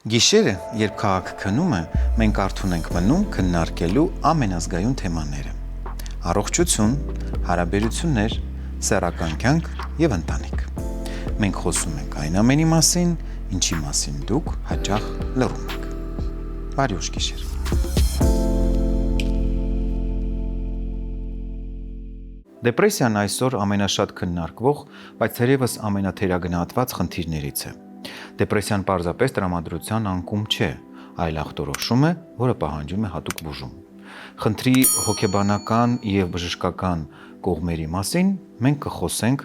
Գիշերը, երբ քաղաքը քնում է, մենք արթուն ենք մնում քննարկելու ամենազգայուն թեմաները. առողջություն, հարաբերություններ, սեռական կյանք եւ ընտանիք։ Մենք խոսում ենք այն ամենի մասին, ինչի մասին դուք հաճախ լռում եք։ Բարի ուշ գիշեր։ Դեպրեսիան այսօր ամենաշատ քննարկվող, բայց թերևս ամենաթերագնահատված խնդիրներից է։ Դեպրեսիան պարզապես տրամադրության անկում չէ, այլ ախտորոշում է, որը պահանջում է հատուկ բուժում։ Խնդրի հոգեբանական եւ բժշկական կողմերի մասին մենք կխոսենք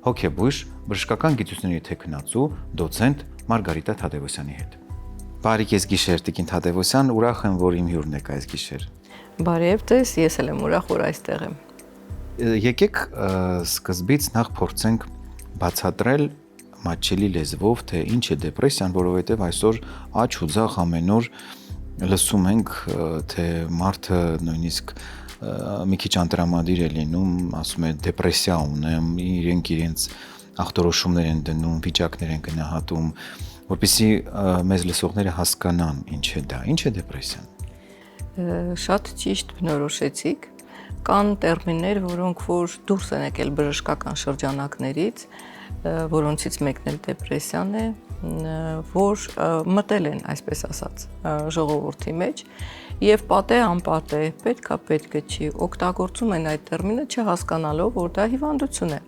հոգեբույժ, բժշկական գիտությունների թեկնածու, դոցենտ Մարգարիտա Թադևոսյանի հետ։ Բարի կես գիշեր, Տիկին Թադևոսյան, ուրախ եմ, որ իմ հյուրն եք այս գիշեր։ Բարև ձեզ, ես էլ եմ ուրախ, որ այստեղ եմ։ Եկեք սկզբից նախ փորձենք բացատրել մատչելի լեզվով, թե ինչ է դեպրեսիան, որովհետև այսօր աճ ու ձախ ամեն օր լսում ենք, թե մարդը նույնիսկ մի քիչ անտրամադիր է լինում, ասում է դեպրեսիա ունեմ, իրենց ախտորոշումներ են դնում, վիճակներ են գնահատում, որպեսզի մեզ լսողները հասկանան ինչ է դա, ինչ է դեպրեսիան։ Շատ ճիշտ բնորոշեցիք, կան տերմիններ, որոնք որ դուրս են եկել բժշկական շրջանակներից, որոնցից մեկն էլ դեպրեսիան է, որ մտել են, այսպես ասած, ժողովրդի մեջ եւ պատե անպատե, պետքը չի, օգտագործում են այդ տերմինը չհասկանալով, որ դա հիվանդություն է։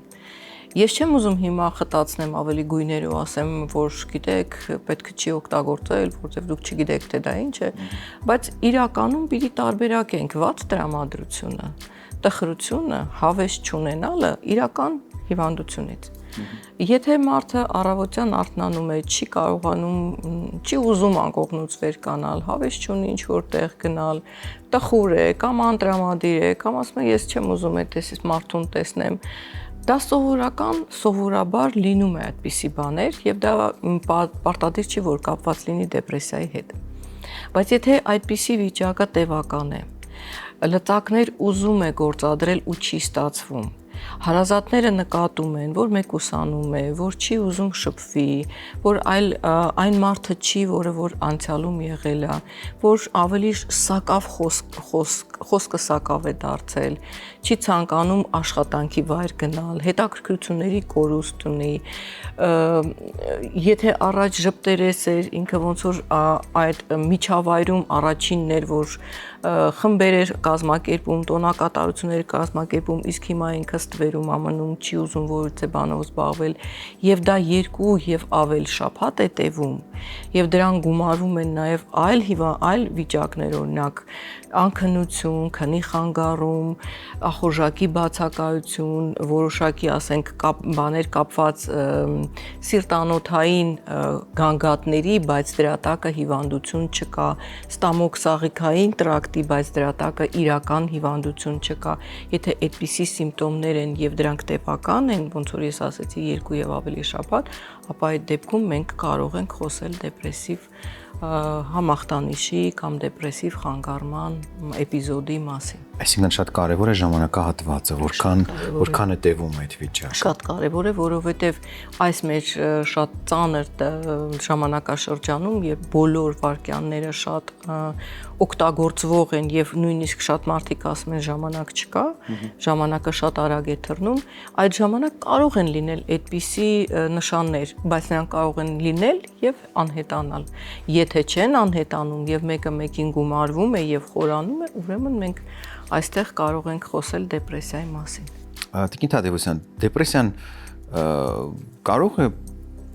Ես չեմ ուզում հիմա խտացնեմ ավելի գույներով, ասեմ, որ գիտեք, պետք չի օգտագործել, որովհետև դուք չգիտեք, թե դա ինչ է, բայց իրականում պիտի տարբերակենք վատ տրամադրությունը, տխրությունը, հավես չունենալը իրական հիվանդությունից։ Եթե մարդը առավոտյան արթնանում է, չի կարողանում, չի ուզում անկողնուց վեր կանալ, հավես չունի ինչ որտեղ գնալ, տխուր է, կամ անտրամադիր է, կամ ասում է ես չեմ ուզում այդպես մարդուն տեսնեմ, դա սովորաբար լինում է այդպիսի բաներ եւ դա պարտադիր չի, որ կապված լինի դեպրեսիայի հետ։ Բայց եթե այդպիսի վիճակը տևական է, լծակներ ուզում է գործադրել ու չի ստացվում, հարազատները նկատում են, որ մեկուսանում է, որ չի ուզում շփվի, որ այն մարդը չի, որը որ անցյալում եղել է, որ ավելի սակավ խոսքը սակավ է դարձել, չի ցանկանում աշխատանքի վայր գնալ, հետաքրքրությունների կորուստ ունի, եթե առաջ ժպտերես էր, ինքը ոնց որ այդ միջավայրում առաջինն էր, որ խմբեր էր կազմակերպում, տոնակատարություններ կազմակերպում, իսկ հիմա ինքը ստվերում ամնում, չի ուզում որևէ բանով զբաղվել, եւ դա 2 եւ ավել շաբաթ է տևում, եւ դրան գումարվում են նաեւ այլ վիճակներ, օրինակ անքնություն, քնի խանգարում, ախորժակի բացակայություն, որոշակի, ասենք, բաներ կապված սիրտանոթային գանգատների, բայց դրա տակը հիվանդություն չկա, ստամոքսաղիքային տրակտի, բայց դրա տակը իրական հիվանդություն չկա։ Եթե այդպիսի սիմպտոմներ են եւ դրանք տևական են, ոնց որ ես ասեցի 2 եւ ավելի շաբաթ, ապա այդ դեպքում մենք կարող ենք խոսել դեպրեսիվ համախտանիշի կամ դեպրեսիվ խանգարման էպիզոդի մասին։ Այսինքն շատ կարևոր է ժամանակահատվածը, որքան է տևում այդ վիճակը։ Շատ կարևոր է, որովհետև այս մեր շատ ծանր ժամանակաշրջանում եւ բոլոր վարքյանները շատ օգտագործվող են եւ նույնիսկ շատ մարդիկ ասում են ժամանակ չկա, ժամանակը շատ արագ է թռնում, այդ ժամանակ կարող են լինել այդպիսի նշաններ, բայց նրանք կարող են լինել եւ անհետանալ։ Եթե չեն անհետանում եւ մեկը մեկին գումարվում է եւ խորանում է, ուրեմն մենք այստեղ կարող ենք խոսել դեպրեսիայի մասին։ Տիկին Թադևոսյան, դեպրեսիան կարող է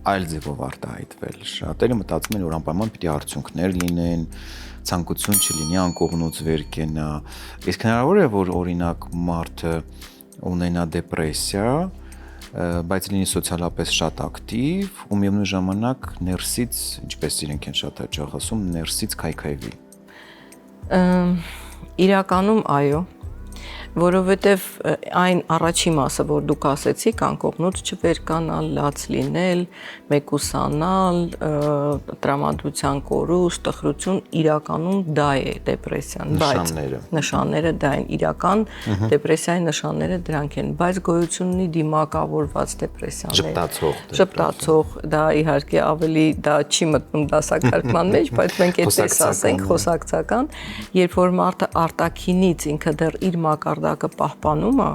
այլ ձևով արտահայտվել։ Շատերը մտածում են, որ անպայման պիտի արդյունքներ լինեն, ցանկություն չլինի, անկողնուց վեր կենա։ Իսկ հնարավոր է, որ օրինակ մարդը ունենա դեպրեսիա, բայց լինի սոցիալապես շատ ակտիվ ու միևնույն ժամանակ ներսից, ինչպես իրենք են շատ հաճախ ասում, ներսից քայքայվի։ Իրականում այո, որովհետև այն առաջի մասը, որ դուք ասեցիք, անկողնուց չվերկանալ, լաց լինել, մեկուսանալ, տրամադրության կորուստ, տխրություն, իրականում դա է դեպրեսիան, բայց նշանները դա են, իրական դեպրեսիայի նշանները դրանք են, բայց գոյություն ունի դիմակավորված դեպրեսիաներ, շփտացող, դա իհարկե ավելի դա չի մտնում դասակարգման մեջ, բայց մենք այդպես ասենք, խոսակցական, երբ որ մարդը արտաքինից ինքը դեռ իր մակարդակը պահպանում է,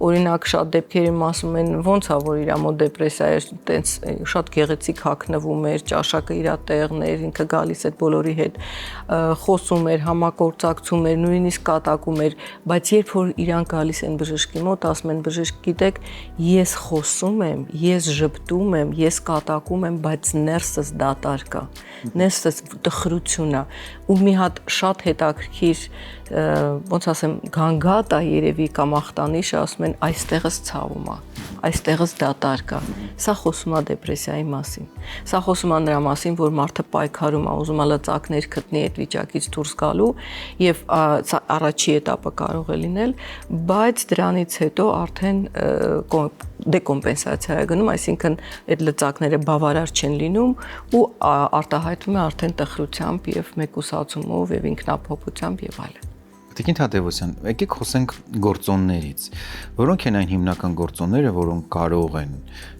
օրինակ շատ դեպքերում ասում են ոնց է որ իր մոտ դեպրեսիա է, տենց շատ գեղեցիկ հագնվում էր, ճաշակը իր տեղն էր, ինքը գալիս էր բոլորի հետ, խոսում էր, համագործակցում էր, նույնիսկ կատակում էր, բայց երբ որ իրան գալիս են բժշկի մոտ, ասում են բժիշկ գիտեք, ես խոսում եմ, ես ժպտում եմ, ես կատակում եմ, բայց ներսս դատարկ է, ներսս տխրություն է, ու մի հատ շատ հետաքրքիր ոնց ասեմ գանգատ է երևի կամ ախտանիշը ասում են այստեղս ցավում է, այստեղս դատարկ է, սա խոսում է դեպրեսիայի մասին, սա խոսում է նրա մասին, որ մարդը պայքարում է, ուզում է լծակներ գտնի այդ վիճակից դուրս գալու եւ սա առաջի этаպը կարող է լինել, բայց դրանից հետո արդեն դեկոմպենսացիա է գնում, այսինքն այդ լծակները բավարար չեն լինում ու արտահայտվում է արդեն տխրությամբ եւ մեկուսացումով եւ ինքնափոփությամբ եւ այլն։ Տիկին Թադևոսյան, եկեք խոսենք գործոններից, որոնք են այն հիմնական գործոնները, որոնք կարող են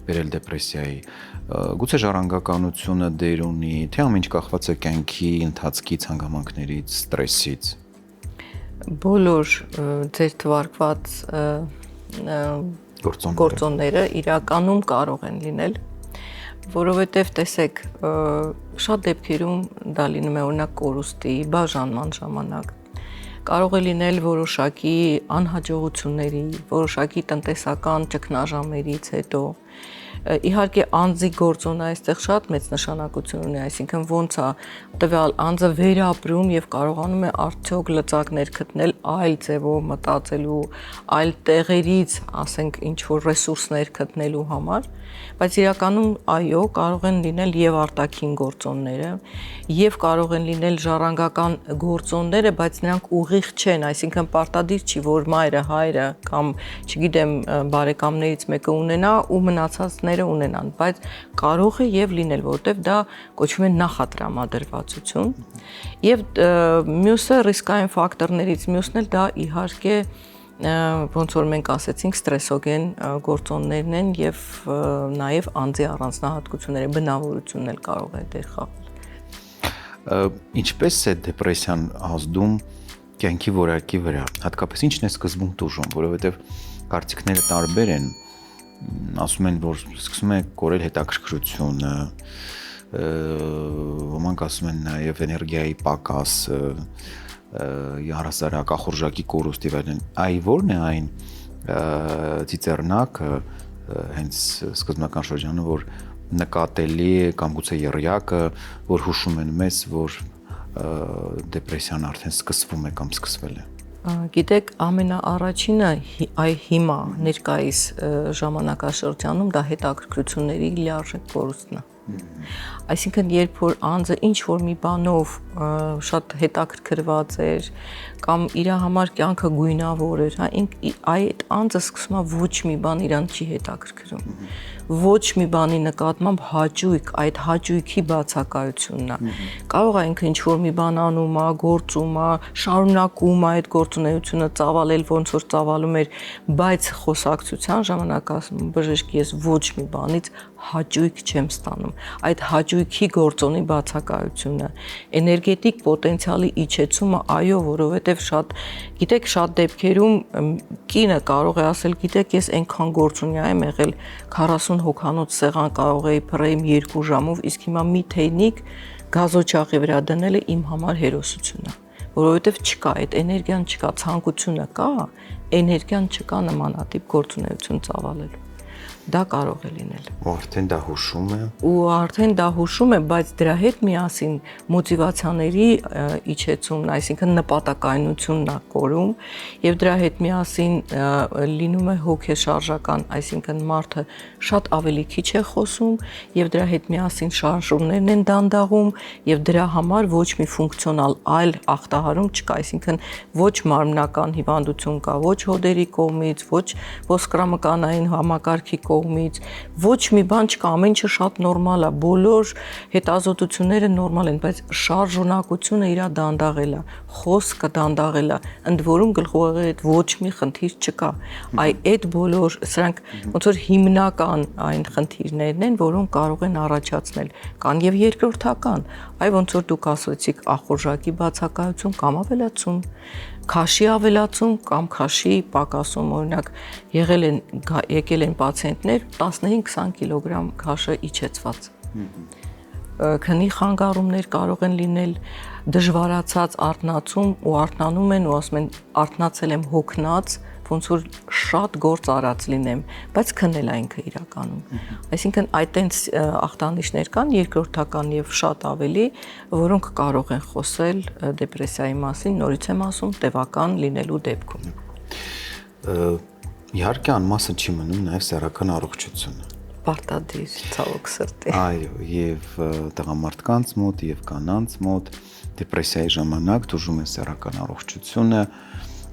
բերել դեպրեսիայի, գուցե ժառանգականությունը դեր ունի, թե ամեն ինչ կախված է կյանքի ընթացքից, հանգամանքներից, ստրեսից։ Բոլոր ձեր թվարկված գործոնները իրականում կարող են լինել, որովհետև տեսեք, շատ դեպքերում դա լինում է օրինակ կորուստի, բաժանման ժամանակ, կարող է լինել որոշակի անհաջողությունների, որոշակի տնտեսական ճգնաժամերից հետո, իհարկե անձի գործոնը այստեղ շատ մեծ նշանակություն ունի, այսինքն ոնց է տվյալ անձը վերապրում եւ կարողանում է արդյոք լծակներ գտնել այլ ձևով մտածելու, այլ տեղերից, ասենք ինչ որ ռեսուրսներ գտնելու համար, բայց իրականում այո, կարող են լինել եւ արտաքին գործոնները, եւ կարող են լինել ժառանգական գործոնները, բայց նրանք ուղիղ չեն, այսինքն պարտադիր չի, որ մայրը, հայրը կամ, չգիտեմ, բարեկամներից մեկը ունենա ու մնացածները ունենան, բայց կարող է եւ լինել, որովհետեւ դա կոչվում է նախատրամադրվածություն, եւ մյուսը ռիսկային ֆակտորներից մյուսն էլ դա իհարկե ոնց որ մենք ասեցինք ստրեսոգեն գործոններն են եւ նաեւ անձի առանձնահատկությունները, բնավորությունն էլ կարող է դեր խաղալ։ Ինչպես է դեպրեսիան ազդում կյանքի որակի վրա, հատկապես ինչն է սկզբում տուժում, որովհետեւ կարծիքները տարբեր են, ասում են, որ սկսում է կորել հետաքրքրությունը, ոմանք ասում են նաեւ էներգիայի պակաս, առհասարակախորժակի կորուստ եւ այլն, այ որն է այն ծիծեռնակը հենց սկզբնական շրջանը, որ նկատելի է կամ գուցե եռյակը, որ հուշում են մեզ, որ դեպրեսիան արդեն սկսվում է կամ սկսվել է։ Գիտեք, ամենաառաջինը հիմա ներկայիս ժամանակաշրջանում դա հետաքրքրությունների լիարժեք կորուստն է։ Այսինքն երբ որ անձը ինչ որ մի բանով շատ հետաքրքրված էր կամ իր համար կյանքը գույնավոր էր, այդ անձը սկսում է ոչ մի բան իրան չի հետաքրքրում, ոչ մի բանի նկատմամբ հաճույք, այդ հաճույքի բացակայությունն է։ Կարող է ինքը ինչ որ մի բան անում է, գործում է, շարունակում է այդ գործունեությունը ծավալել, ոնց որ ծավալում էր, բայց խոսակցության ժամանակ ասում բժիշկ ես ոչ մի բանից հաճույք չեմ ստանում, այդ հաճույքի գործոնի բացակայությունը, էներգետիկ պոտենցիալի իջեցումը, այո, որովհետև շատ, գիտեք, շատ դեպքերում կինը կարող է ասել, գիտեք, ես այնքան գործունյա եմ եղել, 40 հոգանոց սեղան կարող էի փռեի 2 ժամով, իսկ հիմա մի թեյնիկ գազոչաղի վրա դնելը իմ համար հերոսություն է, որովհետև չկա, այդ էներգիան չկա, ցանկությունը կա, էներգիան չկա նմանատիպ գործունեություն ծավալելու։ դա կարող է լինել։ Ու արդեն դա հուշում է։ Ու արդեն դա հուշում է, բայց դրա հետ միասին մոտիվացիաների իջեցումն, այսինքն նպատակայնությունն է կորում, եւ դրա հետ միասին լինում է հոգեշարժական, այսինքն մարդը շատ ավելի քիչ է խոսում եւ դրա հետ միասին շարժումներն են դանդաղում եւ դրա համար ոչ մի ֆունկցիոնալ այլ ախտահարում չկա, այսինքն ոչ մարմնական հիվանդություն կա, ոչ հոդերի կողմից, ոչ ոսկրամկանային համակարգի կողմից, ոչ մի բան չկա, ամեն ինչը շատ նորմալ է, բոլոր հետազոտությունները նորմալ են, բայց շարժունակությունը իր դանդաղել է, խոսքը դանդաղել է, ընդ որում գլխուղեղի հետ ոչ մի խնդիր չկա։ Այդ բոլոր սրանք ոնց որ հիմնական այն խնդիրներն են, որոնք կարող են առաջացնել, կան եւ երկրորդական, ոնց որ դուք ասացիք, ախորժակի բացակայություն կամ ավելացում, քաշի ավելացում կամ քաշի պակասում, օրինակ եկել են պացիենտներ 15-20 կիլոգրամ քաշը իջեցված։ Քնի խանգարումներ կարող են լինել, դժվարացած արթնացում ու արթնանում են ու ասում են արթնացել եմ հոգնած, ոնց որ շատ գործ արած լինեմ, բայց քնել է ինքը իրականում։ Այսինքն այդտենց ախտանիշներ կան երկրորդական եւ շատ ավելի, որոնք կարող են խոսել դեպրեսիայի մասին, նորից եմ ասում, տևական լինելու դեպքում։ Իհարկե անմասը չի մնում նաեւ սեռական առողջությունը։ Պարտադիր, ցավոք սրտի։ Այո, եւ տղամարդկանց մոտ եւ կանանց մոտ դեպրեսիայի ժամանակ դժում է սեռական առողջությունը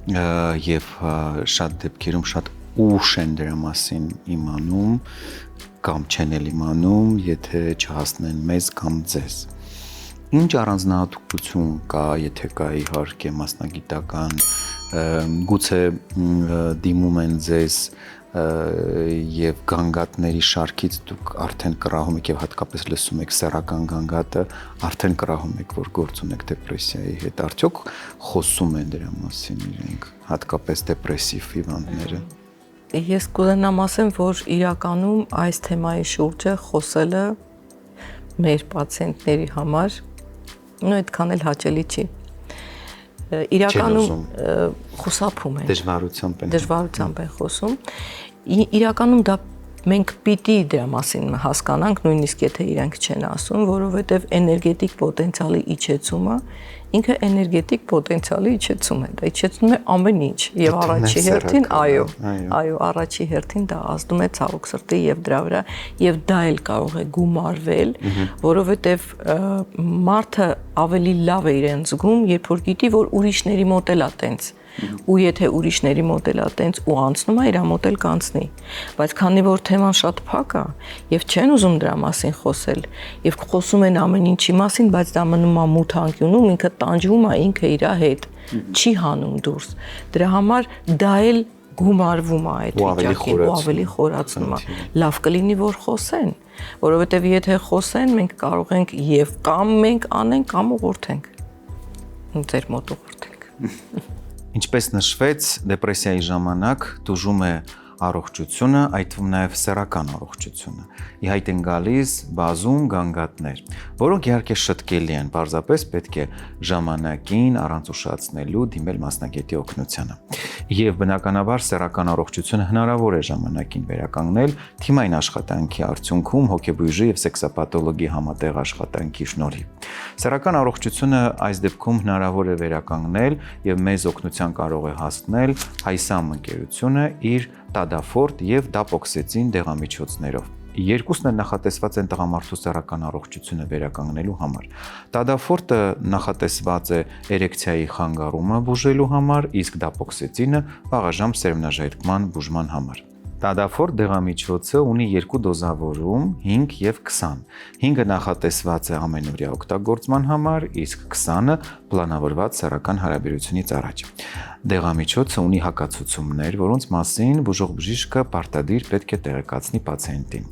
եւ շատ դեպքերում շատ ուշ են դրա մասին իմանում կամ չեն իմանում, եթե չհասնեն մեզ կամ ձեզ։ Ինչ առանձնահատկություն կա, եթե կա իհարկե մասնագիտական, գուցե դիմում են ձեզ եւ գանգատների շարքից դուք արդեն կռահում եք եւ հատկապես լսում եք սեռական գանգատը, արդեն կռահում եք, որ գործ ունեք դեպրեսիայի հետ, արդյոք խոսում են դրա մասին իրենք, հատկապես դեպրեսիվ հիվանդները։ Ես կուզենամ ասեմ, որ իրականում այս թեմայի շուրջը խոսելը մեր պացիենտների համար այդքան էլ հաճելի չի։ Իրականում խուսափում են, դժվարությամբ են խոսում։ Իրականում դա մենք պիտի դրա մասին հասկանանք, նույնիսկ եթե իրենք չեն ասում, որովհետև էներգետիկ պոտենցիալի իջեցումը ինքը էներգետիկ պոտենցիալի իջեցում է, դա իջեցնում է ամեն ինչ եւ առաջի հերթին, այո, առաջի հերթին դա ազդում է ցավոք սրտի եւ դրա վրա եւ դա էլ կարող է գումարվել, որովհետեւ մարդը ավելի լավ է իրեն զգում, երբ որ գիտի, որ ուրիշների մոտ էլ է տենց ու եթե ուրիշների մոտ էլ է տենց ու անցնում է, իր մոտ էլ կանցնի, բայց քանի որ թեման շատ փակ է եւ չեն ուզում դրա մասին խոսել եւ խոսում են ամեն ինչի մասին, բայց դա մնում է մութ անկյունում, ինքը տանջվում է ինքը իր հետ, չի հանում դուրս։ Դրա համար դա էլ գումարվում է այդ վիճակին ու ավելի խորացնում է։ Լավ կլինի, որ խոսեն, որովհետեւ եթե խոսեն, մենք կարող ենք եւ կամ մենք անենք, կամ ուղղորդենք։ Ձեր մոտ ուղղորդենք։ Ինչպես նշվեց, դեպրեսիայի ժամանակ տուժում է առողջությունը, այդ թվում նաև սեռական առողջությունը։ Ի հայտ են գալիս բազում գանգատներ, որոնք իհարկե շտկելի են, պարզապես պետք է ժամանակին առանց ուշացնելու դիմել մասնագետի օգնությանը։ Եվ բնականաբար սեռական առողջությունը հնարավոր է ժամանակին վերականգնել թիմային աշխատանքի արդյունքում հոգեբույժի եւ սեքսապաթոլոգի համատեղ աշխատանքի շնորհիվ։ Սեռական առողջությունը այս դեպքում հնարավոր է վերականգնել եւ մեզ օգնության կարող է հասնել Հայսամ ընկերությունը իր Տադաֆորտ եւ Դապոքսեցին դեղամիջոցներով։ Երկուսն էլ նախատեսված են տղամարդու սեռական առողջությունը վերականգնելու համար։ Տադաֆորտը նախատեսված է էրեկցիայի խանգարումը բուժելու համար, իսկ Դապոքսեցինը վաղաժամ սերմնաժայթքման բուժման համար։ Տադաֆորտ դեղամիջոցը ունի երկու դոզավորում՝ 5 եւ 20։ 5-ը նախատեսված է ամենօրյա օգտագործման համար, իսկ 20-ը պլանավորված սեռական հարաբերությունից առաջ։ Դեղամիջոցը ունի հակացություններ, որոնց մասին բուժող բժիշկը պարտադիր պետք է տեղեկացնի պացիենտին։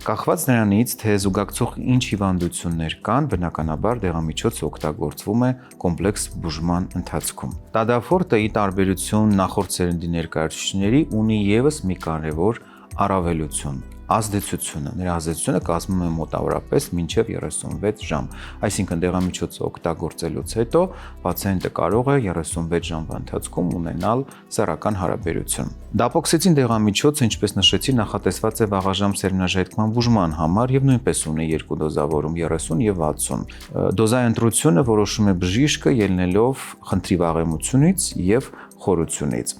Կախված նրանից, թե զուգակցող ինչ հիվանդություններ կան, բնականաբար դեղամիջոցը օգտագործվում է կոմպլեքս բուժման ընթացքում։ Տադաֆորտը ի տարբերություն նախորդ սերնդի ներկայացուցիչների ունի եւս մի կարևոր առավելություն՝ ազդեցությունը, նրա ազդեցությունը կազմում է մոտավորապես մինչև 36 ժամ։ Այսինքն դեղամիջոցը օգտագործելուց հետո պացիենտը կարող է 36 ժամվա ընթացքում ունենալ սեռական հարաբերություն։ Դապոքսեցին դեղամիջոցը, ինչպես նշեցի, նախատեսված է վաղաժամ սերմնաժայթքման բուժման համար եւ նույնպես ունի երկու դոզավորում 30 եւ 60։ Դոզայի ընտրությունը որոշում է բժիշկը ելնելով խնդրի վաղեմությունից եւ խորությունից։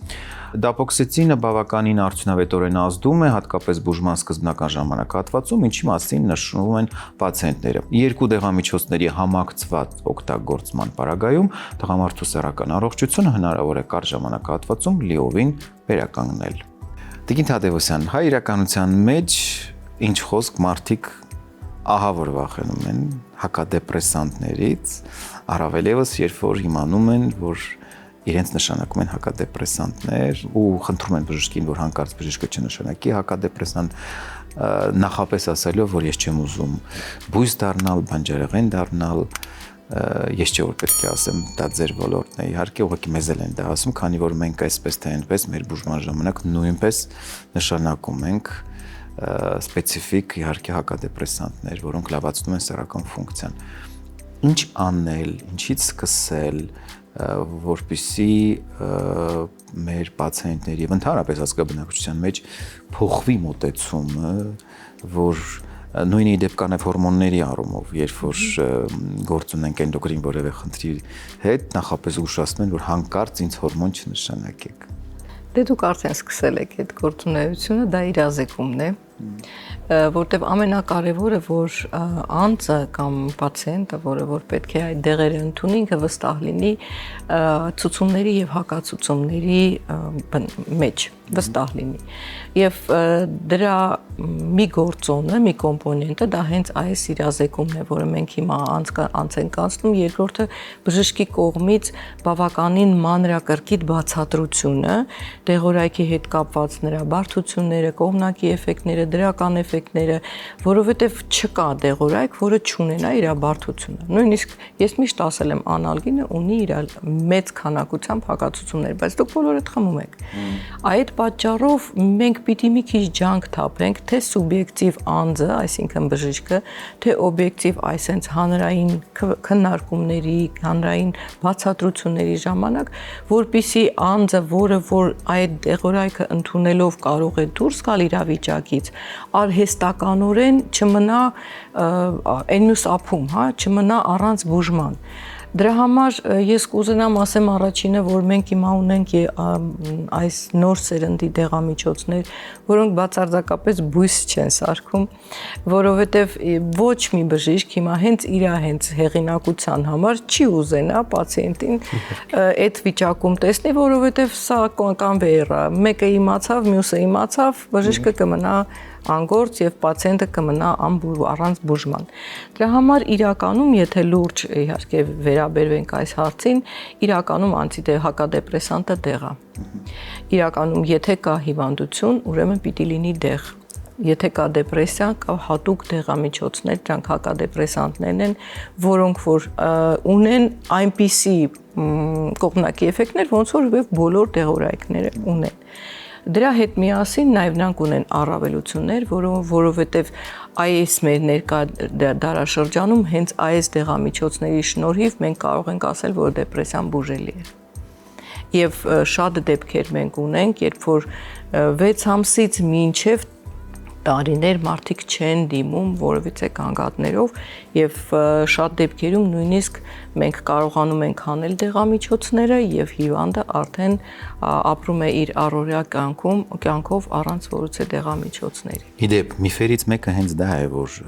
Դապոքսեցինը բավականին արդյունավետորեն ազդում է հատկապես բուժման սկզբնական ժամանակահատվածում, ինչի մասին նշում են պացիենտները։ Երկու դեղամիջոցների համակցված օգտագործման պարագայում տղամարդու սեռական առողջությունը հնարավոր է կարճ ժամանակահատվածում լիովին վերականգնել։ Տիկին Թադևոսյան, հայ իրականության մեջ ինչ խոսք մարդիկ ահա որ վախենում են հակադեպրեսանտներից, առավել եւս երբ որ իմանում են, որ իրենց նշանակում են հակադեպրեսանտներ ու խնդրում են բժշկին, որ հանկարծ բժիշկը չնշանակի հակադեպրեսանտ, նախապես ասելով, որ ես չեմ ուզում բույս դառնալ, բանջարեղեն դառնալ, ես չէ որ պետք է ասեմ, դա ձեր ոլորտն է, իհարկե ուղղակի մեզ էլ են դա ասում, քանի որ մենք այսպես թե այնպես մեր բուժման ժամանակ նույնպես նշանակում ենք սպეციფიկ իհարկե հակադեպրեսանտներ, որոնք լավացնում են սեռական ֆունկցիան։ Ինչ անել, ինչից սկսել, որպեսզի մեր պացիենտների եւ ընդհանրապես ազգաբնակչության մեջ փոխվի մոտեցումը, որ նույնի դեպ կան եւ հորմոնների առումով, երբ որ գործ ունենք էնդոկրին որևէ խնդրի հետ, նախապես ուշացնում են, որ հանկարծ ինձ հորմոն չնշանակեք։ Դե դուք արդեն սկսել եք այդ գործունեությունը, դա իրազեկումն է, որտեղ ամենակարևորը, որ անձը կամ պացիենտը, որ պետք է այդ դեղերը ընդունի, ինքը վստահ լինի ցուցումների եւ հակացուցումների մեջ, վստահ լինի։ Եվ դրա մի գործոնը, մի կոմպոնենտը դա հենց այս իրազեկումն է, որը մենք հիմա անց ենք անցնում, երկրորդը բժշկի կողմից բավականին մանրակրկիտ բացատրությունը, դեղորայքի հետ կապված նրա բարդությունները, կողմնակի էֆեկտները, դրական էֆեկտները, որովհետև չկա դեղորայք, որը չունենա իր բարդությունը։ Նույնիսկ ես միշտ ասել եմ, անալգինը ունի իր մեծ քանակությամբ հակացություններ, բայց դուք բոլորդ խմում եք։ Այդ պատճառով մենք պիտի մի քիչ ջանք թափենք, թե սուբյեկտիվ անձը, այսինքն բժիշկը, թե օբյեկտիվ այսենց հանրային քննարկումների, հանրային բացատրությունների ժամանակ, որպեսզի անձը, որը որ այդ դեղորայքը ընդունելով կարող է դուրս գալ իրավիճակից, արհեստականորեն չմնա այն մյուս ափում, չմնա առանց բուժման։ Դրա համար ես կուզենամ ասեմ առաջինը, որ մենք հիմա ունենք այս նոր սերնդի դեղամիջոցներ, որոնք բացարձակապես բույս չեն սարքում, որովհետև ոչ մի բժիշկ հիմա հենց իր հեղինակության համար չի ուզենա պացիենտին այդ վիճակում տեսնի, որովհետև սա կանվեյեր է, մեկը իմացավ, մյուսը իմացավ, բժիշկը կմնա անգործ եւ պացիենտը կմնա առանց բուժման։ Դրա համար իրականում, եթե լուրջ իհարկե վերաբերվենք այս հարցին, իրականում հակադեպրեսանտը դեղ է։ Իրականում, եթե կա հիվանդություն, ուրեմն պիտի լինի դեղ։ Եթե կա դեպրեսիա, կա հատուկ դեղամիջոցներ, դրանք հակադեպրեսանտներն են, որոնք որ ունեն այնպիսի կողմնակի էֆեկտներ, ոնց որ բոլոր դեղորայքները ունեն։ Դրա հետ միասին նաև նրանք ունեն առավելություններ, որովհետև այս մեր ներկա դարաշրջանում հենց այս դեղամիջոցների շնորհիվ մենք կարող ենք ասել, որ դեպրեսիան բուժելի է։ Եվ շատ դեպքեր մենք ունենք, երբ որ 6 ամսից մինչև տարիներ մարդիկ չեն դիմում որևիցե կանգատներով եւ շատ դեպքերում նույնիսկ մենք կարողանում ենք հանել դեղամիջոցները եւ հիվանդը արդեն ապրում է իր առօրյա կյանքով առանց որևիցե դեղամիջոցների։ Իդեպ միֆերից մեկը հենց դա է, որ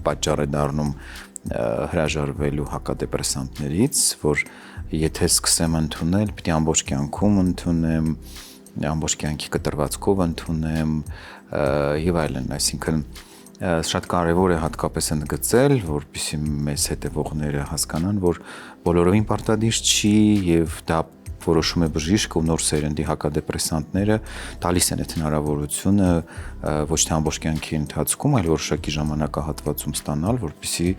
պատճառ է դառնում հրաժարվելու հակադեպրեսանտներից, որ եթե սկսեմ ընդունել, պիտի ամբողջ կյանքում ընդունեմ, ամբողջ կյանքի կտրվածքով ընդունեմ եւ այլն, այսինքն շատ կարեւոր է հատկապես ընդգծել, որպեսզի մեզ հետևողները հասկանան, որ բոլորովին պարտադիր չի եւ դա որոշում է բժիշկը ու նոր սերնդի հակադեպրեսանտները տալիս են այդ հնարավորությունը ոչ թե ամբողջ կյանքի ընթացքում, այլ որոշակի ժամանակահատվածում ստանալ, որպեսզի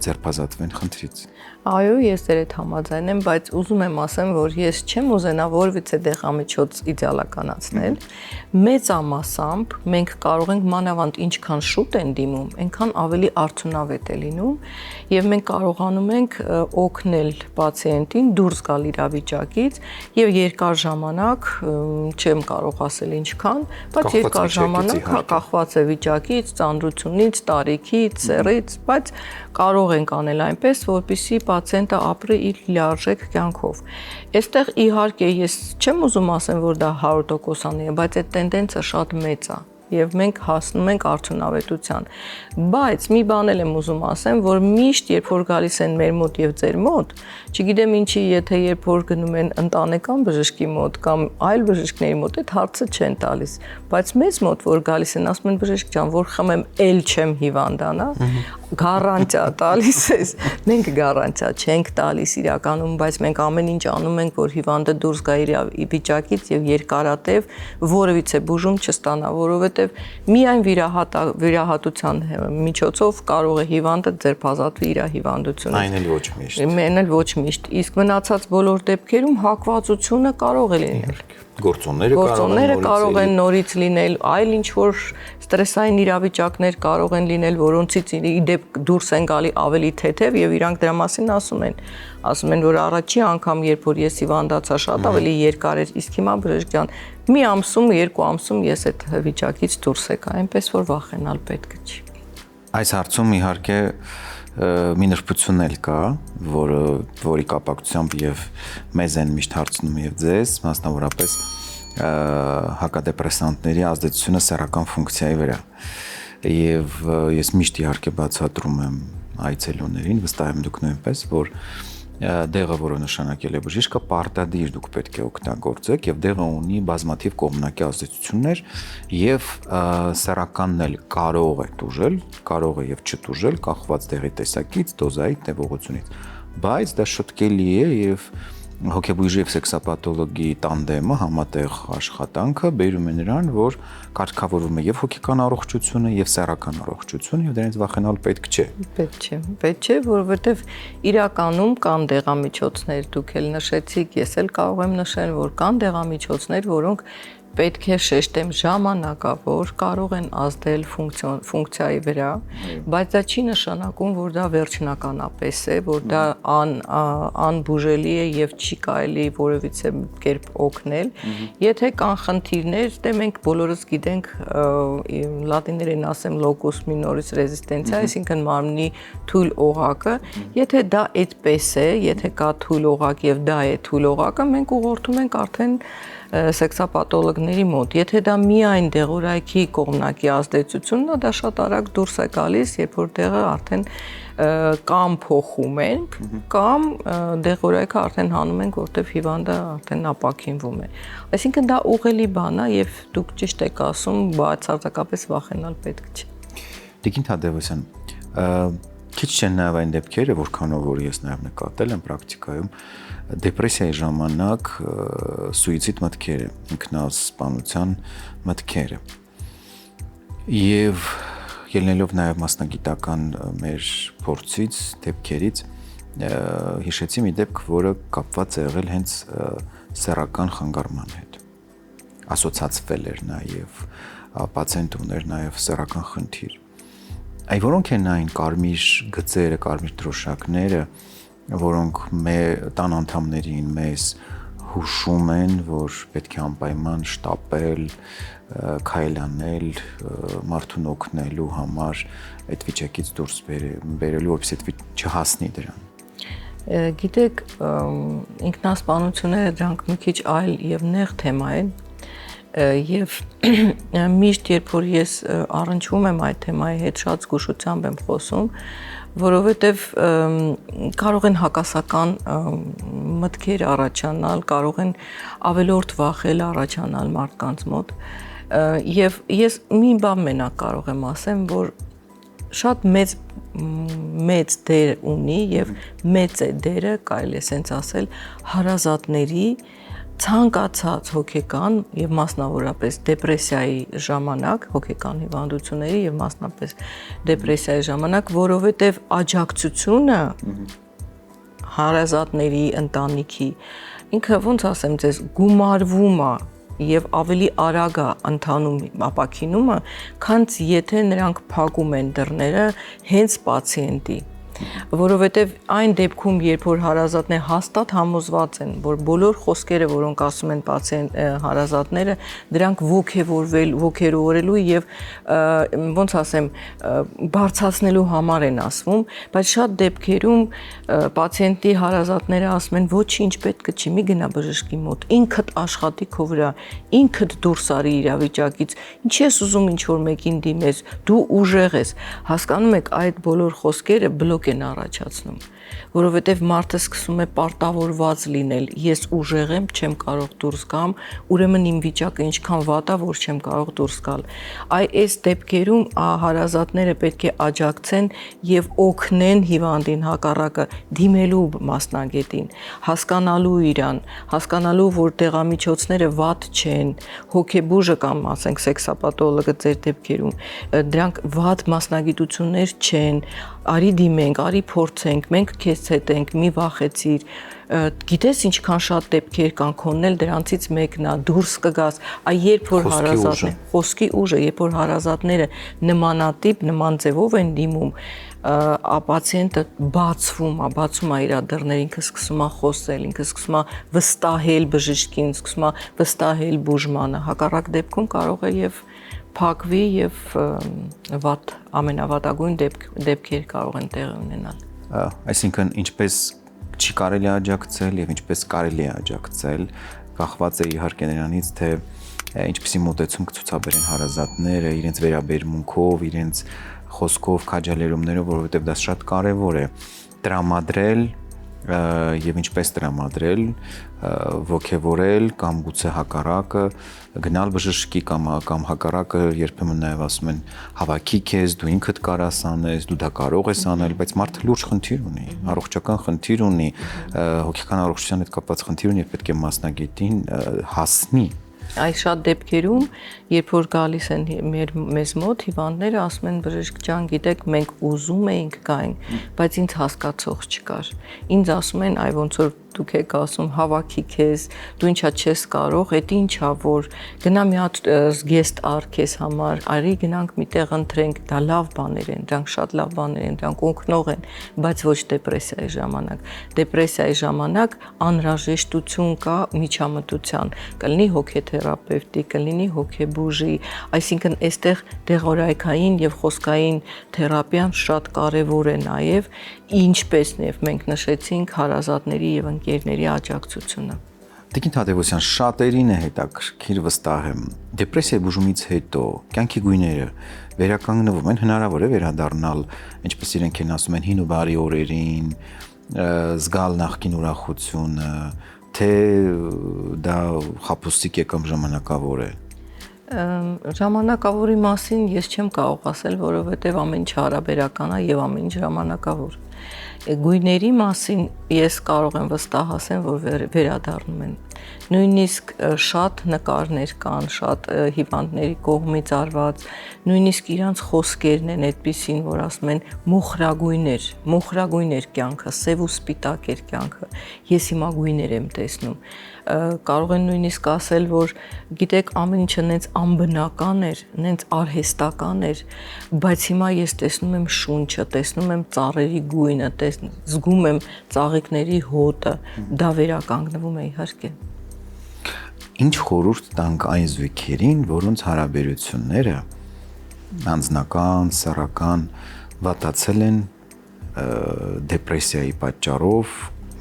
ձերբազատվեն խնդրից։ Այո, ես դեռ համաձայն եմ, բայց ուզում եմ ասեմ, որ ես չեմ ուզենա որևիցե դեղամիջոց իդեալականացնել։ Մեծամասամբ մենք կարող ենք մանավանդ ինչքան շուտ են դիմում, այնքան ավելի արդյունավետ է լինում, եւ մենք կարողանում ենք օգնել պացիենտին դուրս գալ իրավիճակից եւ երկար ժամանակ, չեմ կարող ասել ինչքան, բայց երկար ժամանակ կախված է վիճակից, ծանրությունից, տարիքից, սեռից, բայց կարող ենք անել այնպես, որպեսզի պացիենտը ապրի իր լիարժեք կյանքով։ Այստեղ իհարկե ես չեմ ուզում ասեմ, որ դա 100%-անի է, բայց այդ տենդենսը շատ մեծ է եւ մենք հասնում ենք արդյունավետության։ Բայց մի բան եմ ուզում ասեմ, որ միշտ երբ որ գալիս են մեր մոտ եւ ձեր մոտ, չգիտեմ ինչի, եթե երբ որ գնում են ընտանեկան բժշկի մոտ կամ այլ բժիշկների մոտ, այդ հարցը չեն տալիս, բայց մեզ մոտ որ գալիս են, ասում են բժիշկ ջան, որ խմեմ, էլ չեմ հիվանդանա, գարանտիա տալիս ես։ Մենք գարանտիա չենք տալիս իրականում, բայց մենք ամեն ինչ անում ենք, որ հիվանդը դուրս գա իր վիճակից եւ երկարատև որևիցե բուժում չստանա, որովհետեւ միայն վիրահատության միջոցով կարող է հիվանդը ձերբազատվի իր հիվանդությունից։ Այն էլ ոչ միշտ։ Մեն էլ ոչ միշտ։ Իսկ մնացած բոլոր դեպքերում հակվածությունը կարող է լինել։ Գործոնները կարող են նորից լինել, այլ ինչ որ ստրեսային իրավիճակներ կարող են լինել, որոնցից իդեպ դուրս են գալի ավելի թեթև եւ իրանք դրա մասին ասում են, որ առաջի անգամ երբ որ ես հիվանդացա շատ ավելի երկար էր, իսկ հիմա բժիշկ ջան, մի ամսում, 2 ամսում ես այդ վիճակից դուրս եկա, այնպես որ վախենալ պետք չի։ Այս հարցում իհարկե մի նրբություն էլ կա, որի կապակցությամբ եւ մեզ են միշտ հարցնում եւ ձեզ, մասնավորապես հակադեպրեսանտների ազդեցությունը սեռական ֆունկցիայի վրա։ Եվ ես միշտ իհարկե բացատրում եմ այցելուներին, վստահ եմ դուք նույնպես, որ դեղը, որը նշանակել է բժիշկը, պարտադիր դուք պետք է օգտագործեք եւ դեղը ունի բազմաթիվ կողմնակի ազդեցություններ եւ սեռականն էլ կարող է տուժել, կարող է եւ չտուժել, կախված դեղի տեսակից, դոզայից, տևողությունից, բայց դա շտկելի է եւ հոգեբույժի եւ սեքսապաթոլոգի տանդեմը համատեղ աշխատանքը բերում է նրան, որ կարգավորվում է եւ հոգեկան առողջությունը եւ սեռական առողջությունը եւ դրանից վախենալ պետք չէ։ Պետք չէ, որովհետեւ իրականում կան դեղամիջոցներ, դուք էլ նշեցիք, ես էլ կարող եմ նշել, որ կան դեղամիջոցներ, որոնք պետք է շեշտեմ ժամանակավոր կարող են ազդել ֆունկցիայի վրա, բայց դա չի նշանակում, որ դա վերջնականապես է, որ դա անբուժելի է եւ չի կարելի որևիցե կերպ օգնել։ Եթե կան խնդիրներ, դե մենք բոլորս գիտենք, լատիներեն ասեմ locus minoris resistentia, այսինքն մարմնի թույլ օղակը, եթե դա այդպես է, եթե կա թույլ օղակ եւ դա է թույլ օղակը, մենք ուղղորդում ենք արդեն սեքսապաթոլոգների մոտ։ Եթե դա միայն դեղորայքի կողմնակի ազդեցությունն է, դա շատ արագ դուրս է գալիս, երբ որ դեղը արդեն կամ փոխում ենք, կամ դեղորայքը արդեն հանում ենք, որտեղ հիվանդը արդեն ապակինվում է։ Այսինքն դա ուղղելի բան է եւ դուք ճիշտ եք ասում, բացարձակապես վախենալ պետք չէ։ Տիկին Թադևոսյան, քիչ չեն նաև այն դեպքերը, որքանով որ ես նաև նկատել եմ պրակտիկայում, դեպրեսիայի ժամանակ սուիցիդ մտքերը, ինքնասպանության մտքերը։ Եվ ելնելով նաև մասնագիտական մեր փորձից, դեպքերից, հիշեցի մի դեպք, որը կապված է եղել հենց սեռական խանգարման հետ։ Ասոցացվել էր նաև պացիենտը ուներ նաև սեռական խնդիր։ Այ որոնք են այն կարմիր գծերը, կարմիր դրոշակները, որոնք տան անդամներին մեզ հուշում են, որ պետք է անպայման շտապել, քայլանել, մարդուն օգնելու համար այդ վիճակից դուրս բերելու, որպեսզի այդ չհասնի դրան։ Գիտեք, ինքնասպանությունները դրանք մի քիչ այլ եւ նեղ թեմա են, եւ միշտ երբ որ ես առնչվում եմ այդ թեմայի հետ, շատ զգուշությամբ եմ խոսում, որովհետեւ կարող են հակասական մտքեր առաջանալ, կարող են ավելորդ վախել առաջանալ մարդկանց մոտ, եւ ես մի բան մենակ կարող եմ ասեմ, որ շատ մեծ մեծ դեր ունի եւ մեծ է դերը, կարելի է ասենց ասել, հարազատների ցանկացած հոգեկան եւ մասնավորապես դեպրեսիայի ժամանակ, հոգեկան հիվանդությունների եւ մասնապես դեպրեսիայի ժամանակ, որովհետեւ աջակցությունը հարազատների, ընտանիքի ինքը ոնց ասեմ ձեզ գումարվում է եւ ավելի արագ է ընթանում ապակինումը, քան եթե նրանք փակում են դռները հենց պացիենտի որովհետև այն դեպքում, երբ որ հարազատները հաստատ համոզված են, որ բոլոր խոսքերը, որոնք ասում են հարազատները, դրանք ոգևորելու եւ ոնց ասեմ, բարձրացնելու համար են ասվում, բայց շատ դեպքերում պացիենտի հարազատները ասում են, ոչինչ պետք չի, մի գնա բժշկի մոտ, ինքդ աշխատի քո վրա, ինքդ դուրս արի իրավիճակից, ինչի ես ուզում ինչ որ մեկին դիմես, դու ուժեղ ես, հասկանում եք, այդ բոլոր խոսքերը բլոկ են առաջացնում, որովհետև մարդը սկսում է պարտավորված լինել, ես ուժեղ եմ, չեմ կարող դուրս գամ, ուրեմն իմ վիճակը ինչքան վատ է, որ չեմ կարող դուրս գալ։ Այս դեպքերում հարազատները պետք է աջակցեն եւ օգնեն հիվանդին հակառակը դիմելու մասնագետին, հասկանալու իրան, հասկանալու, որ դեղամիջոցները վատ չեն, հոգեբուժը կամ ասենք սեքսապաթոլոգը ձեր դեպքերում, դրանք վատ մասնագիտություններ չեն, արի դիմենք, արի փորձենք, մենք քեզ հետ ենք, մի վախեցիր, գիտես ինչքան շատ դեպքեր կան քոննել դրանցից մեկն է, դուրս կգաս, երբ որ հարազատները, խոսքի ուժը, երբ որ հարազատները նմանատիպ, նման ձևով են դիմում, պացիենտը բացվում է իր դռները, ինքը սկսում է խոսել, ինքը սկսում է վստահել բժշկին, սկսում է վստահել բուժմանը, հակառակ դեպքում կարող է եւ փակվի եւ ամենավատագույն դեպքեր կարող են տեղի ունենալ։ Այսինքն ինչպես չի կարելի աջակցել եւ ինչպես կարելի է աջակցել, կախված է իհարկե նրանից, թե ինչպիսի մոտեցում կցուցաբերեն հարազատները, իրենց վերաբերմունքով, իրենց խոսքով, քաջալերումներով, որովհետեւ դա շատ կարեւոր է տրամադրել եւ ինչպես տրամադրել, ոգևորել կամ գուցե հակառակը գնալ բժշկի կամ հակառակը երբեմն նաեւ ասում են հավաքի քեզ, դու ինքդ կարաս անես, դու դա կարող ես անել, բայց մարդը լուրջ խնդիր ունի, առողջական խնդիր ունի, հոգեկան առողջության հետ կապված խնդիր ունի եւ պետք է մասնագետին հասնի։ Այս շատ դեպքերում, երբ որ գալիս են մեզ մոտ հիվանդները, ասում են բժիշկ ջան, գիտեք, մենք ուզում էինք գայինք, բայց ինձ հասկացող չկար։ Ինձ ասում են, այ ոնց որ դուք եք ասում, հավաքի քեզ, դու ինչա չես կարող, էդ ինչա, որ գնա մի հատ զգեստ առ քեզ համար, արի գնանք միտեղ ընտրենք, դա լավ բաներ են, դրանք շատ լավ բաներ են, դրանք օգնող են, բայց ոչ դեպրեսիայի ժամանակ։ Դեպրեսիայի ժամանակ անհրաժեշտություն կա միջամտության, կլինի հոգեթերապևտի, կլինի հոգեբուժի, այսինքն այստեղ դեղորայքային եւ խոսքային թերապիան շատ կարեւոր է նաեւ, ինչպես նաեւ մենք նշեցինք հարազատների եւ ընկերների աջակցությունը։ Տիկին Թադևոսյան, շատերին է հետաքրքիր վստահ եմ։ Դեպրեսիայի բուժումից հետո կյանքի գույները վերականգնվում են, հնարավոր է վերադառնալ, ինչպես իրենք են ասում են, հին ու բարի օրերին, զգալ նախկին ուրախությունը, թե դա խաբուսիկ է կամ ժամանակավոր է։ Ժամանակավորի մասին ես չեմ կարող ասել, որովհետև ամեն ինչ հարաբերական է եւ ամեն ինչ ժամանակավոր։ Գույների մասին ես կարող եմ վստահ ասեմ, որ վերադառնում են։ Նույնիսկ շատ նկարներ կան, շատ հիվանդների կողմից արված, նույնիսկ իրանց խոսքերն են այդպիսին, որ ասում են մոխրագույներ կյանքը, սև ու սպիտակ էր կյանքը։ Ես հիմա գույներ եմ տեսնում։ Կարող են նույնիսկ ասել, որ գիտեք, ամեն ինչը նենց անբնական էր, նենց արհեստական էր, բայց հիմա ես տեսնում եմ շունչը, տեսնում եմ ծառերի գույնը, զգում եմ ծաղիկների հոտը, դա վերականգնվում է իհարկե։ Ինչ խորհուրդ տանք այն զույգերին, որոնց հարաբերությունները անձնական, սեռական վատացել են դեպրեսիայի պատճառով,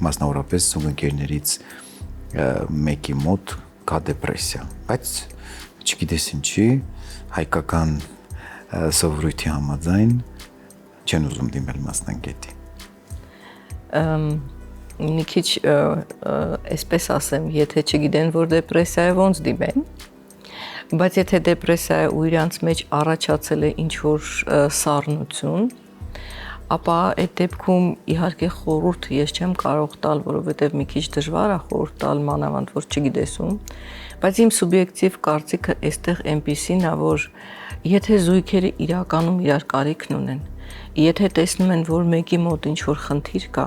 մասնավորապես զուգընկերներից մեկի մոտ կա դեպրեսիա, բայց չգիտես ինչի, հայկական սովորույթի համաձայն չեն ուզում դիմել մասնագետի։ Մի քիչ այսպես ասեմ, եթե չգիտեն, որ դեպրեսիա է, ոնց դիմեն, բայց եթե դեպրեսիա է ու իրանց մեջ առաջացել է ինչ-որ սառնություն, ապա այդ դեպքում իհարկե խորհուրդ ես չեմ կարող տալ, որովհետև մի քիչ դժվար է խորհուրդ տալ մանավանդ որ չգիտեսում, բայց իմ սուբյեկտիվ կարծիքը այստեղ այնպիսին է, որ եթե զույգերը իրականում իրար կարիքն ունեն, եթե տեսնում են, որ մեկի մոտ ինչ որ խնդիր կա,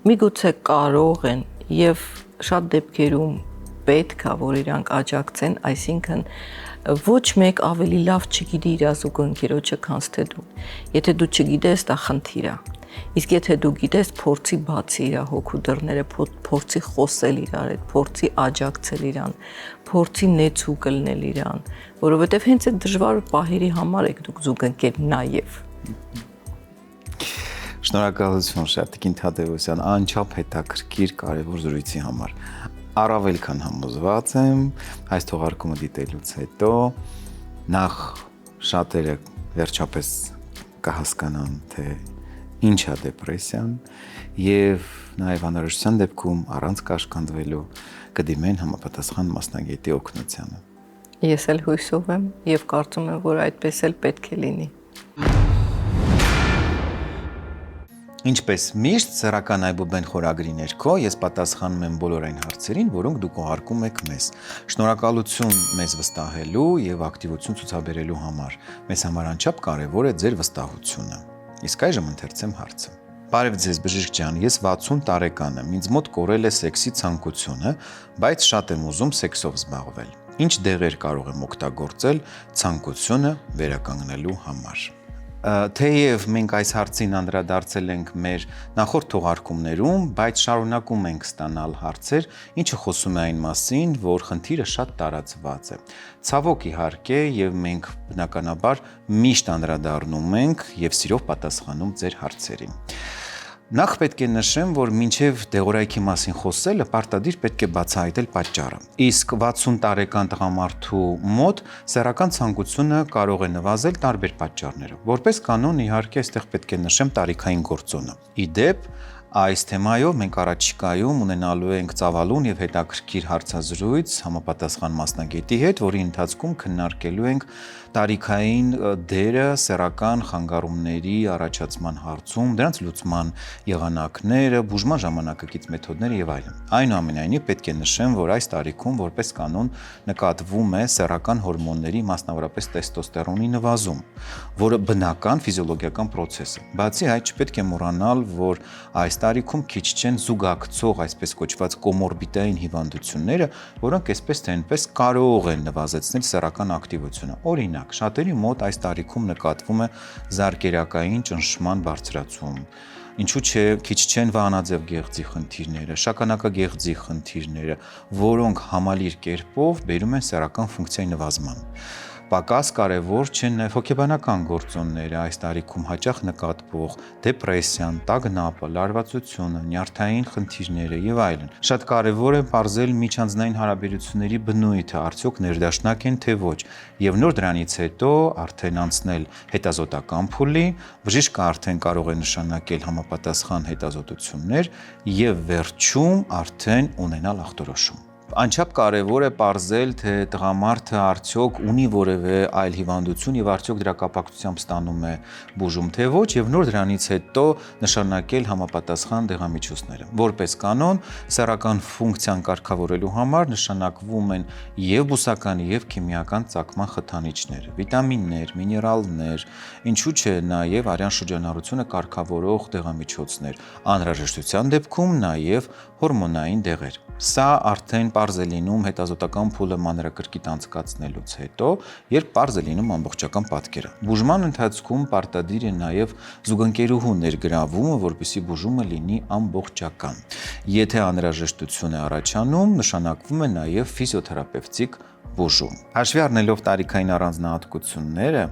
միգուցե կարող են եւ շատ դեպքերում պետք է որ իրանք աջակցեն, այսինքն ոչ մեկ ավելի լավ չգիտի իր զուգընկերոջը, քան թե դու։ Եթե դու չգիտես, դա խնդիր է։ Իսկ եթե դու գիտես, փորձի բացի իր հոգու դռները, փորձի խոսել իրար հետ, փորձի աջակցել իրան, փորձի նեցու կլնել իրան, որովհետև հենց այդ դժվար պահերի համար եք դուք զուգընկեր նաև։ Շնորհակալություն շատ Տիկին Թադևոսյան, անչափ հետաքրքիր կարևոր զրույցի համար։ Առավել քան համոզված եմ այս թողարկումը դիտելուց հետո նախ շատերը վերջապես կհասկանան, թե ինչ է դեպրեսիան եւ նաեւ անհրաժեշտության դեպքում առանց կաշկանդվելու կդիմեն համապատասխան մասնագետի օգնությանը։ Ես էլ հույսով եմ եւ կարծում եմ, որ այդպես էլ պետք է լինի։ Ինչպես միշտ սեռական այբուբեն խորագրի ներքո ես պատասխանում եմ բոլոր այն հարցերին, որոնք դուք ուղարկում եք մեզ։ Շնորհակալություն մեզ վստահելու եւ ակտիվություն ցուցաբերելու համար։ Մեզ համար անչափ կարեւոր է ձեր վստահությունը։ Իսկ այժմ ընթերցեմ հարցը։ Բարև ձեզ բժիշկ ջան, ես 60 տարեկան եմ, ինձ մոտ կորել է սեքսի ցանկությունը, բայց շատ եմ ուզում սեքսով զբաղվել։ Ինչ դեղեր կարող եմ օգտագործել ցանկությունը վերականգնելու համար։ Թեև մենք այս հարցին անդրադարձել ենք մեր նախորդ թողարկումներում, բայց շարունակում ենք ստանալ հարցեր, ինչը խոսում է այն մասին, որ խնդիրը շատ տարածված է։ Ցավոք իհարկե, եւ մենք բնականաբար միշտ անդրադառնում ենք եւ սիրով պատասխանում ձեր հարցերին։ Նախ պետք է նշեմ, որ մինչև դեղորայքի մասին խոսելը պարտադիր պետք է բացահայտել պատճառը։ Իսկ 60 տարեկան տղամարդու մոտ սեռական ցանկությունը կարող է նվազել տարբեր պատճառներով։ Որպես կանոն, իհարկե, այստեղ պետք է նշեմ տարիքային գործոնը։ Ի դեպ, այս թեմայով մենք առաջիկայում ունենալու ենք ծավալուն եւ հետաքրքիր հարցազրույց համապատասխան մասնագետի հետ, որի ընթացքում քննարկելու ենք տարիքային դերը սեռական խանգարումների առաջացման հարցում, դրանց լուծման եղանակները, բուժման ժամանակակից մեթոդները եւ այլն։ Այնուամենայնիվ պետք է նշեմ, որ այս տարիքում որպես կանոն նկատվում է սեռական հորմոնների, մասնավորապես տեստոստերոնի նվազում, որը բնական ֆիզիոլոգիական process է։ Բացի այդ, չպետք է մոռանալ, որ այս տարիքում քիչ չեն զուգակցող այսպես կոչված կոմորբիդային հիվանդությունները, որոնք այսպես թե այնպես կարող են նվազեցնել սեռական ակտիվությունը։ Օրինակ, շատերի մոտ այս տարիքում նկատվում է զարկերակային ճնշման բարձրացում։ Ինչու՞ չէ, քիչ չեն վահանաձև գեղձի խնդիրները, շագանակագեղձի խնդիրները, որոնք համալիր կերպով բերում են սեռական ֆունկցիայի նվազման։ Պակաս կարևոր չեն նաև հոգեբանական գործոնները, այս տարիքում հաճախ նկատվող դեպրեսիան, տագնապը, լարվածությունը, նյարդային խնդիրները եւ այլն։ Շատ կարևոր է պարզել միջանձնային հարաբերությունների բնույթը, արդյոք ներդաշնակ են թե ոչ, եւ նոր դրանից հետո արդեն անցնել հետազոտական փուլի, բժիշկը արդեն կարող է նշանակել համապատասխան հետազոտություններ եւ վերջում արդեն ունենալ ախտորոշում։ Անչափ կարևոր է պարզել, թե տղամարդը արդյոք ունի որևէ այլ հիվանդություն եւ արդյոք դրա կապակցությամբ ստանում է բուժում թե ոչ եւ նոր դրանից հետո նշանակել համապատասխան դեղամիջոցները։ Որպես կանոն, սեռական ֆունկցիան կարգավորելու համար նշանակվում են եւ բուսական եւ քիմիական ծագման խթանիչներ, վիտամիններ, միներալներ, ինչու՞ չէ նաեւ արյան շրջանառությունը կարգավորող դեղամիջոցներ, անհրաժեշտության դեպքում նաեւ հորմոնային դեղեր։ Սա արդեն պարզ է լինում հետազոտական փուլը մանրակրկիտ անցկացնելուց հետո, երբ պարզ է լինում ամբողջական պատկերը։ Բուժման ընթացքում պարտադիր է նաև զուգընկերուհու ներգրավումը, որպեսզի բուժումը լինի ամբողջական։ Եթե անհրաժեշտություն է առաջանում, նշանակվում է նաև ֆիզիոթերապևտիկ բուժում։ Հաշվի առնելով տարիքային առանձնահատկությունները,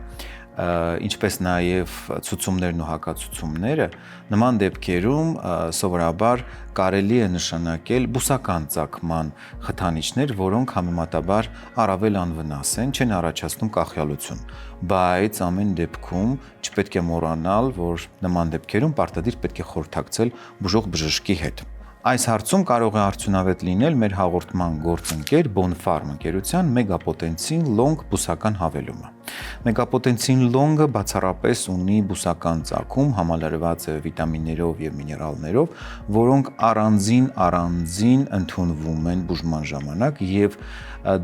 ինչպես նաև ցուցումներն ու հակացուցումները, նման դեպքերում սովորաբար կարելի է նշանակել բուսական ծագման խթանիչներ, որոնք համեմատաբար առավել անվնաս են, չեն առաջացնում կախյալություն, բայց ամեն դեպքում չպետք է մոռանալ, որ նման դեպքերում պարտադիր պետք է խորհրդակցել բուժող բժշկի հետ։ Այս հարցում կարող է արդյունավետ լինել մեր հաղորդման գործընկեր Bonfarm ընկերության Megapotence Long բուսական հավելումը։ Megapotence Long-ը բացառապես ունի բուսական ծագում, համալրված է վիտամիններով եւ միներալներով, որոնք առանձին ընդունվում են բուժման ժամանակ եւ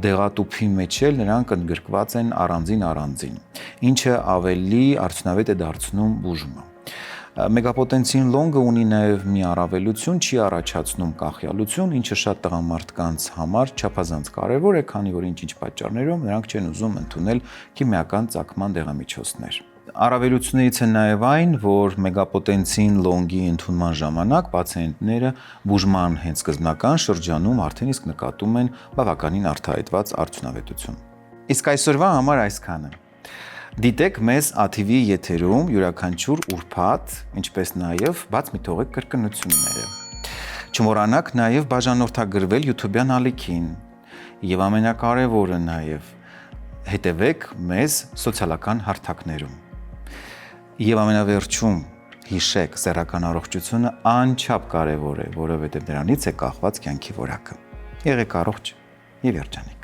դեղատուփի մեջ էլ նրանք ընդգրկված են առանձին, ինչը ավելի արդյունավետ է դարձնում բուժումը։ Megapotence Long-ը ունի նաև մի առավելություն, չի առաջացնում կախյալություն, ինչը շատ տղամարդկանց համար չափազանց կարևոր է, քանի որ ինչ-ինչ պատճառներով նրանք չեն ուզում ընդունել քիմիական ծագման դեղամիջոցներ։ Առավելություններից է նաև այն, որ Megapotence Long-ի ընդունման ժամանակ պացիենտները բուժման հենց սկզբնական շրջանում արդեն իսկ նկատում են բավականին արտահայտված արդյունավետություն։ Իսկ այսօրվա համար այսքանը։ Դիտեք մեզ ATV եթերում յուրաքանչյուր ուրբաթ, ինչպես նաև բաց մի թողեք կրկնությունները։ Չմոռանաք նաև բաժանորդագրվել YouTube-յան ալիքին եւ ամենակարևորը նաև հետևեք մեզ սոցիալական հարթակներում։ Եվ ամենավերջում հիշեք, սեռական առողջությունը անչափ կարևոր է, որովհետեւ դրանից է կախված կյանքի որակը։ Եղեք առողջ եւ երջանիկ։